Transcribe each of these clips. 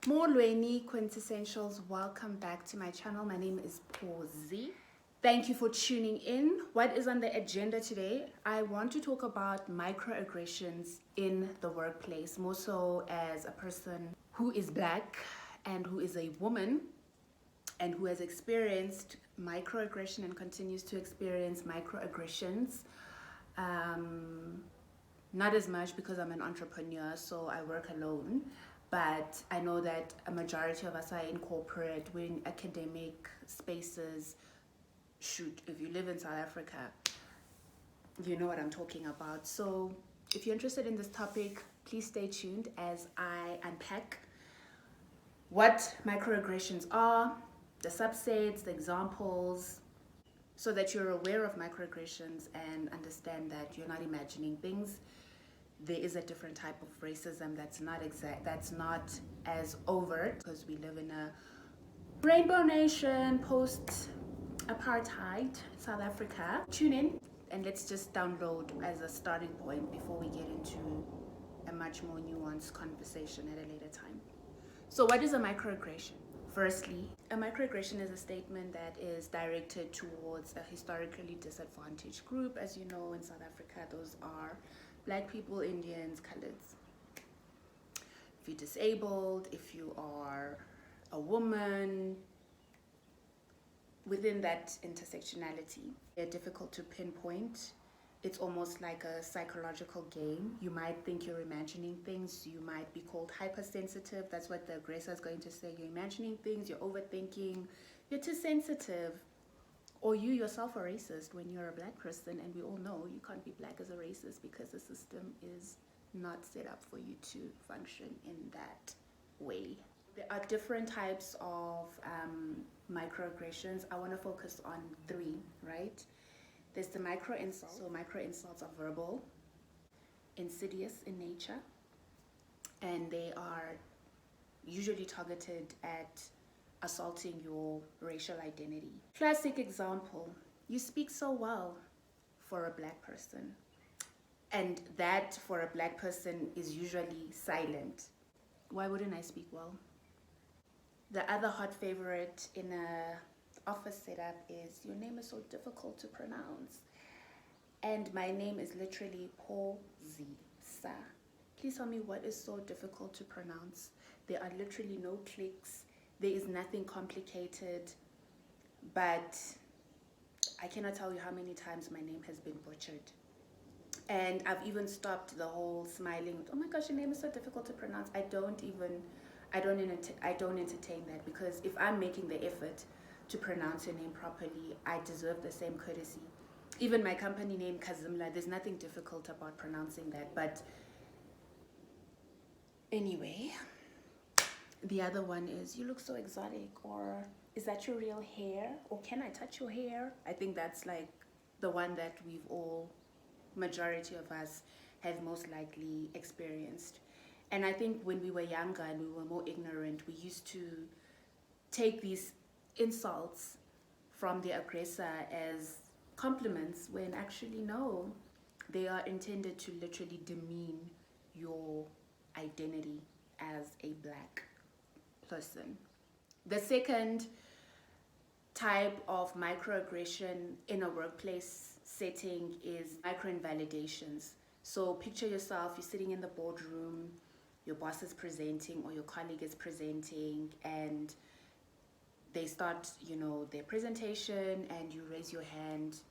Molweni Quintessentials, welcome back to my channel. My name is Pawsy. Thank you for tuning in. What is on the agenda today? I want to talk about microaggressions in the workplace, more so as a person who is black and who is a woman and who has experienced microaggression and continues to experience microaggressions. Not as much because I'm an entrepreneur, so I work alone. But I know that a majority of us are in corporate, we're in academic spaces. Shoot, if you live in South Africa, you know what I'm talking about. So if you're interested in this topic, please stay tuned as I unpack what microaggressions are, the subsets, the examples, so that you're aware of microaggressions and understand that you're not imagining things. There is a different type of racism that's not as overt, because we live in a rainbow nation, post-apartheid South Africa. Tune in and let's just download as a starting point before we get into a much more nuanced conversation at a later time. So what is a microaggression? Firstly, a microaggression is a statement that is directed towards a historically disadvantaged group. As you know, in South Africa, those are Black people, Indians, coloreds. If you're disabled, if you are a woman, within that intersectionality, they're difficult to pinpoint. It's almost like a psychological game. You might think you're imagining things. You might be called hypersensitive. That's what the aggressor is going to say. You're imagining things, you're overthinking, you're too sensitive. Or you yourself are racist when you're a black person, and we all know you can't be black as a racist because the system is not set up for you to function in that way. There are different types of microaggressions. I want to focus on three, right? There's the micro-insults. So micro-insults are verbal, insidious in nature, and they are usually targeted at assaulting your racial identity. Classic example, you speak so well for a black person, and that for a black person is usually silent. Why wouldn't I speak well? The other hot favorite in a office setup is, your name is so difficult to pronounce, and my name is literally Pawsy. Please tell me what is so difficult to pronounce. There are literally no clicks. There is nothing complicated, but I cannot tell you how many times my name has been butchered. And I've even stopped the whole smiling, oh my gosh, your name is so difficult to pronounce. I don't entertain that, because if I'm making the effort to pronounce your name properly, I deserve the same courtesy. Even my company name, Kazimla, there's nothing difficult about pronouncing that. But anyway, the other one is, you look so exotic, or is that your real hair, or can I touch your hair? I think that's like the one that we've all, majority of us, have most likely experienced. And I think when we were younger and we were more ignorant, we used to take these insults from the aggressor as compliments, when actually no, they are intended to literally demean your identity as a black person. The second type of microaggression in a workplace setting is micro-invalidations. So picture yourself, you're sitting in the boardroom, your boss is presenting or your colleague is presenting, and they start, their presentation, and you raise your hand.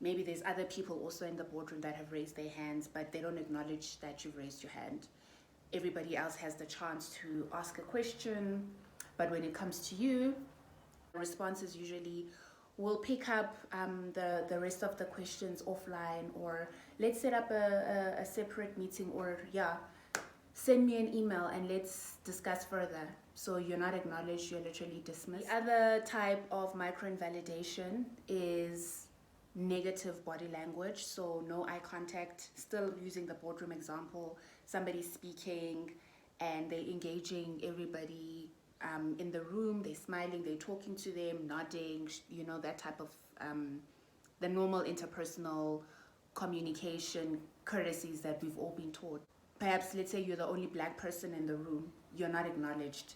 Maybe there's other people also in the boardroom that have raised their hands, but they don't acknowledge that you've raised your hand. Everybody else has the chance to ask a question, but when it comes to you, the responses usually will pick up the rest of the questions offline, or let's set up a separate meeting, or send me an email and let's discuss further. So you're not acknowledged, you're literally dismissed. The other type of micro-invalidation is negative body language. So no eye contact, still using the boardroom example, somebody's speaking and they're engaging everybody in the room, they're smiling, they're talking to them, nodding, that type of the normal interpersonal communication courtesies that we've all been taught. Perhaps, let's say you're the only black person in the room, you're not acknowledged.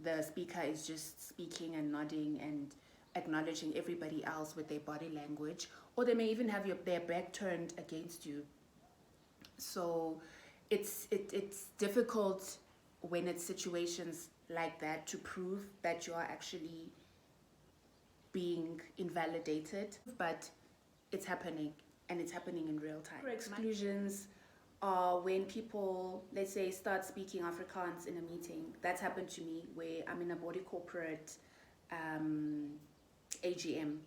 The speaker is just speaking and nodding and acknowledging everybody else with their body language, or they may even have their back turned against you. So it's difficult when it's situations like that to prove that you are actually being invalidated, but it's happening, and it's happening in real time. Micro-exclusions are when people, let's say, start speaking Afrikaans in a meeting. That's happened to me, where I'm in a body corporate AGM,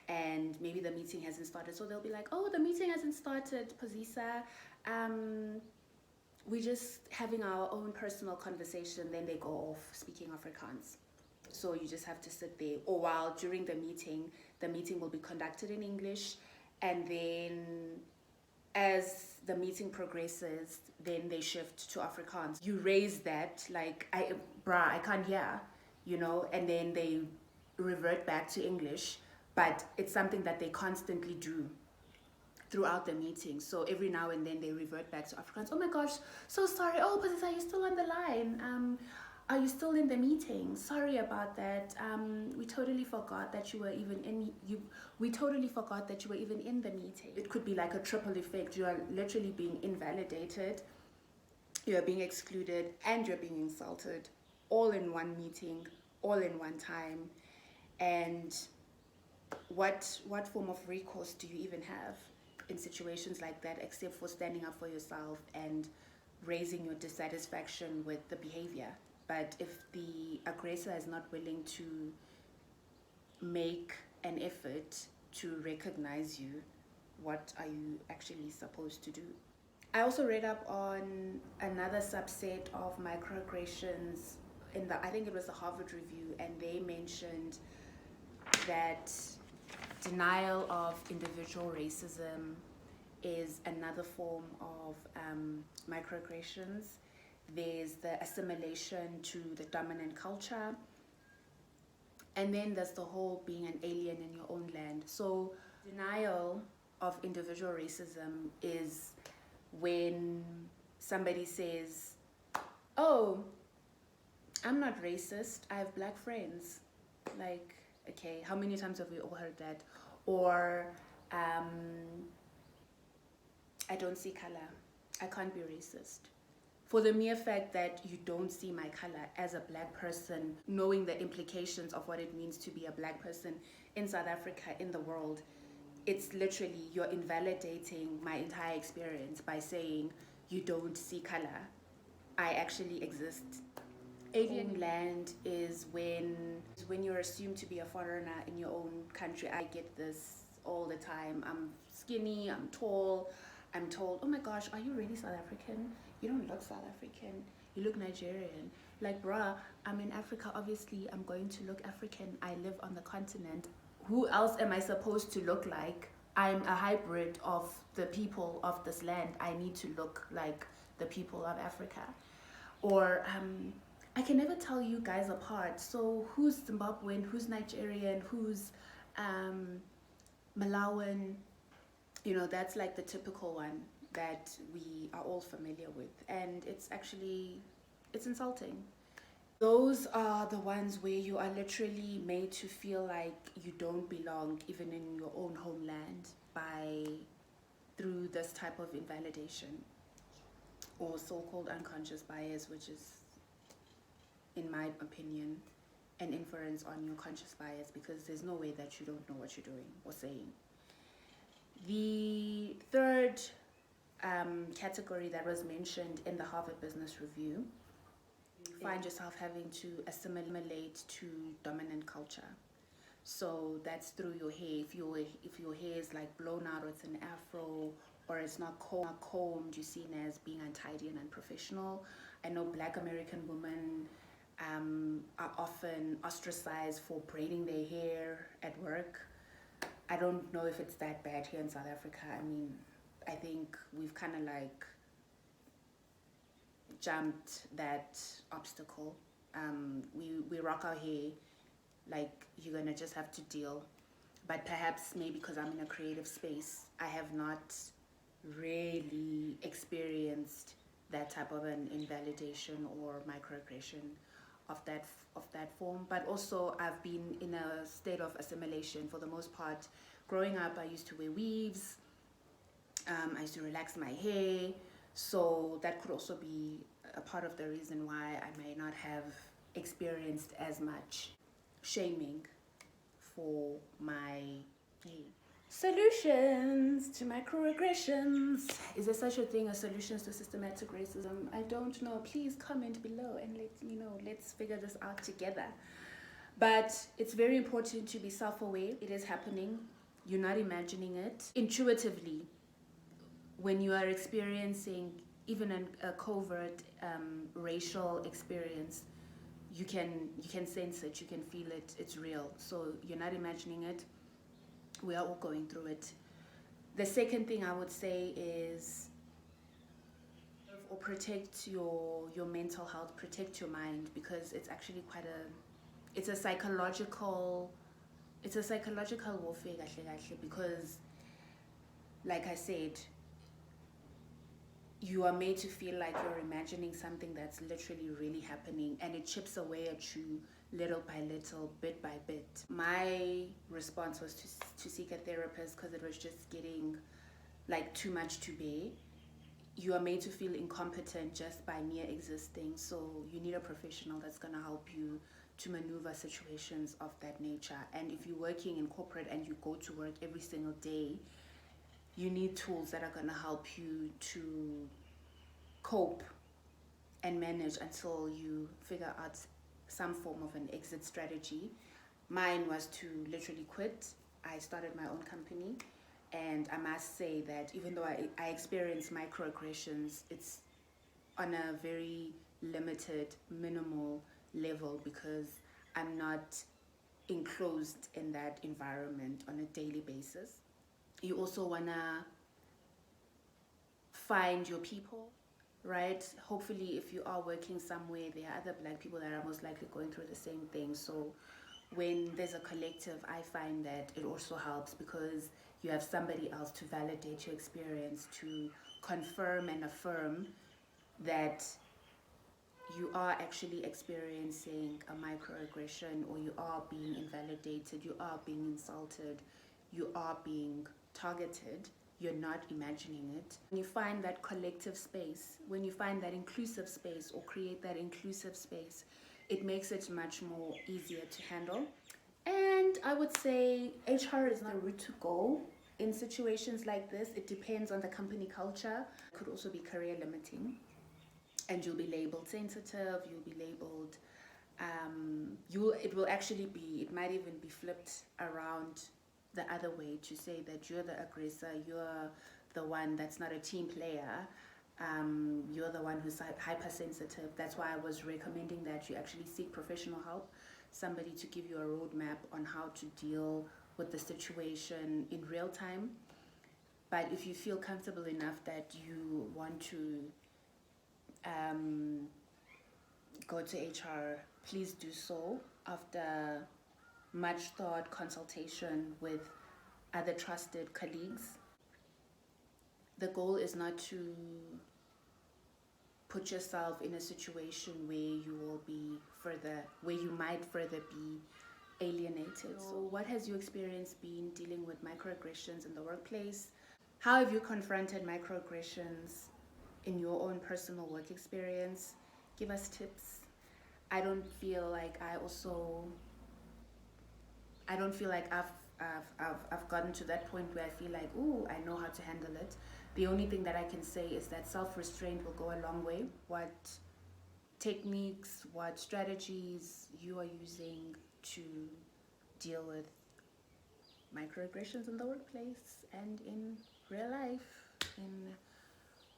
and maybe the meeting hasn't started, so they'll be like, oh, the meeting hasn't started, Pozisa, we're just having our own personal conversation. Then they go off speaking Afrikaans. So you just have to sit there. Or while during the meeting will be conducted in English, and then as the meeting progresses, then they shift to Afrikaans. You raise that, like, I can't hear, you know, and then they revert back to English, but it's something that they constantly do throughout the meeting. So every now and then they revert back to Afrikaans. Oh my gosh, so sorry. Oh, Patisa, are you still on the line? Are you still in the meeting? Sorry about that. We totally forgot that you were even in the meeting. It could be like a triple effect. You are literally being invalidated, you are being excluded, and you're being insulted, all in one meeting, all in one time. And what form of recourse do you even have in situations like that, except for standing up for yourself and raising your dissatisfaction with the behavior? But if the aggressor is not willing to make an effort to recognize you, what are you actually supposed to do? I also read up on another subset of microaggressions I think it was the Harvard Review, and they mentioned that denial of individual racism is another form of microaggressions. There's the assimilation to the dominant culture, and then there's the whole being an alien in your own land. So denial of individual racism is when somebody says, oh, I'm not racist, I have black friends. Like, okay, how many times have we all heard that? Or I don't see color, I can't be racist. For the mere fact that you don't see my color as a black person, knowing the implications of what it means to be a black person in South Africa, in the world, it's literally, you're invalidating my entire experience by saying you don't see color. I actually exist. Alien land is when you're assumed to be a foreigner in your own country. I get this all the time. I'm skinny, I'm tall. I'm told, oh my gosh, are you really South African? You don't look South African, you look Nigerian. Like, bruh, I'm in Africa, obviously I'm going to look African. I live on the continent. Who else am I supposed to look like? I'm a hybrid of the people of this land. I need to look like the people of Africa. Or I can never tell you guys apart. So who's Zimbabwean, who's Nigerian, who's Malawian? You know, that's like the typical one that we are all familiar with. And it's insulting. Those are the ones where you are literally made to feel like you don't belong even in your own homeland through this type of invalidation, or so-called unconscious bias, which is, in my opinion, an inference on your conscious bias, because there's no way that you don't know what you're doing or saying. The third category that was mentioned in the Harvard Business Review, you find yourself having to assimilate to dominant culture. So that's through your hair. If your hair is like blown out, or it's an afro, or it's not combed, you're seen as being untidy and unprofessional. I know Black American women are often ostracized for braiding their hair at work. I don't know if it's that bad here in South Africa. I mean, I think we've kind of like jumped that obstacle. We rock our hair like you're gonna just have to deal. But perhaps maybe because I'm in a creative space, I have not really experienced that type of an invalidation or microaggression of that form. But also I've been in a state of assimilation for the most part. Growing up, I used to wear weaves. I used to relax my hair, so that could also be a part of the reason why I may not have experienced as much shaming for my hair. Solutions to microaggressions. Is there such a thing as solutions to systematic racism? I don't know. Please comment below and let me know. Let's figure this out together. But it's very important to be self-aware. It is happening. You're not imagining it. Intuitively, when you are experiencing even a covert racial experience, you can sense it, you can feel it, it's real. So you're not imagining it. We are all going through it. The second thing I would say is, or protect your mental health, protect your mind, because it's actually it's a psychological warfare, because like I said, you are made to feel like you're imagining something that's literally really happening, and it chips away at you little by little, bit by bit. My response was to seek a therapist, because it was just getting like too much to bear. You are made to feel incompetent just by mere existing, so you need a professional that's going to help you to maneuver situations of that nature. And if you're working in corporate and you go to work every single day, you need tools that are going to help you to cope and manage until you figure out some form of an exit strategy. Mine was to literally quit. I started my own company, and I must say that even though I experienced microaggressions, it's on a very limited, minimal level, because I'm not enclosed in that environment on a daily basis. You also want to find your people, right? Hopefully, if you are working somewhere, there are other Black people that are most likely going through the same thing. So when there's a collective, I find that it also helps, because you have somebody else to validate your experience, to confirm and affirm that you are actually experiencing a microaggression, or you are being invalidated, you are being insulted, you are being targeted. You're not imagining it. When you find that collective space, when you find that inclusive space, or create that inclusive space, it makes it much more easier to handle. And I would say HR is not a route to go in situations like this. It depends on the company culture. It could also be career limiting, and you'll be labeled sensitive, you'll be labeled it might even be flipped around the other way, to say that you're the aggressor, you're the one that's not a team player, you're the one who's hypersensitive. That's why I was recommending that you actually seek professional help, somebody to give you a roadmap on how to deal with the situation in real time. But if you feel comfortable enough that you want to go to HR, please do so after much thought, consultation with other trusted colleagues. The goal is not to put yourself in a situation where you might further be alienated. So what has your experience been dealing with microaggressions in the workplace? How have you confronted microaggressions in your own personal work experience? Give us tips. I don't feel like I've gotten to that point where I feel like, ooh, I know how to handle it. The only thing that I can say is that self-restraint will go a long way. What techniques, what strategies you are using to deal with microaggressions in the workplace and in real life in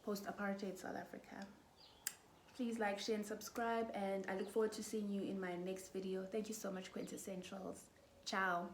post-apartheid South Africa. Please like, share, and subscribe, and I look forward to seeing you in my next video. Thank you so much, Quintessentials. Ciao.